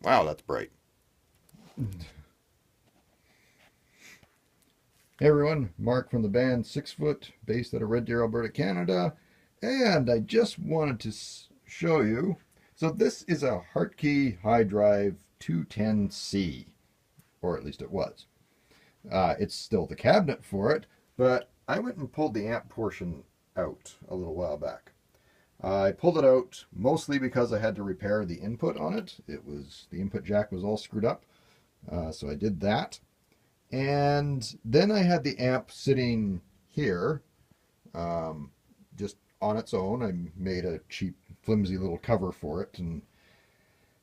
Wow, that's bright. Hey everyone, Mark from the band SixFoot, based out of Red Deer, Alberta, Canada. And I just wanted to show you, so this is a Hartke Hydrive 210C, or at least it was. It's still the cabinet for it, but I went and pulled the amp portion out a little while back. I pulled it out mostly because I had to repair the input on it. The input jack was all screwed up, so I did that. And then I had the amp sitting here, just on its own. I made a cheap, flimsy little cover for it, and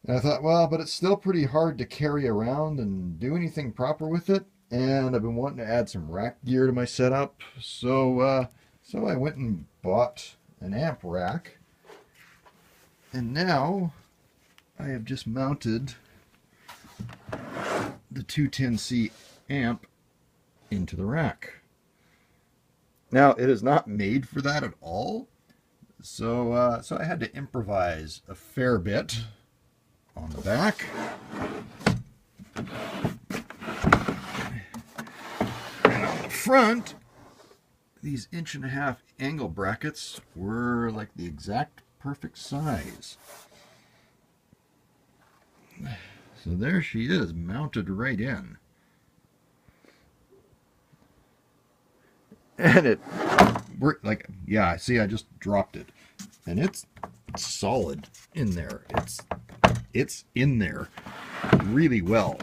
I thought, well, but it's still pretty hard to carry around and do anything proper with it. And I've been wanting to add some rack gear to my setup, so I went and bought an amp rack, and now I have just mounted the 210C amp into the rack. Now it is not made for that at all, so I had to improvise a fair bit on the back. And on the front, these 1.5" angle brackets were like the exact perfect size. So there she is, mounted right in. And it worked like, yeah, see, I just dropped it. And it's solid in there. It's in there really well.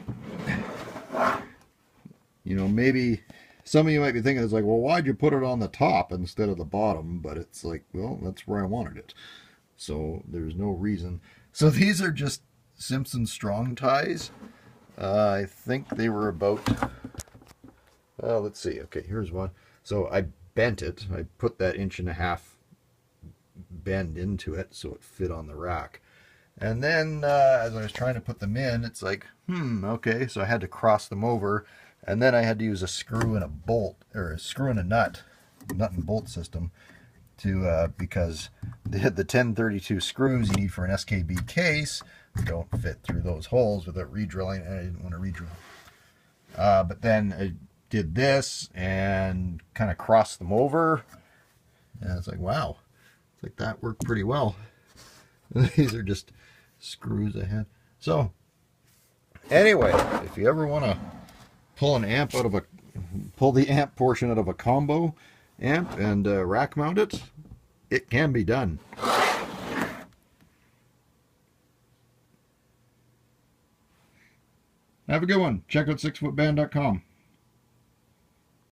You know, maybe some of you might be thinking, it's like, well, why'd you put it on the top instead of the bottom? But it's like, well, that's where I wanted it. So there's no reason. So these are just Simpson strong ties. I think they were about, let's see. Okay, here's one. So I bent it. I put that 1.5" bend into it so it fit on the rack. And then as I was trying to put them in, it's like, okay. So I had to cross them over. And then I had to use a screw and a bolt, or a screw and a nut and bolt system, to because the 1032 screws you need for an SKB case don't fit through those holes without re-drilling, and I didn't want to re-drill. But then I did this and kind of crossed them over, and it's like, wow, it's like that worked pretty well. These are just screws I had. So anyway, if you ever want to pull the amp portion out of a combo amp and rack mount it, it can be done. Have a good one. Check out SixFootBand.com.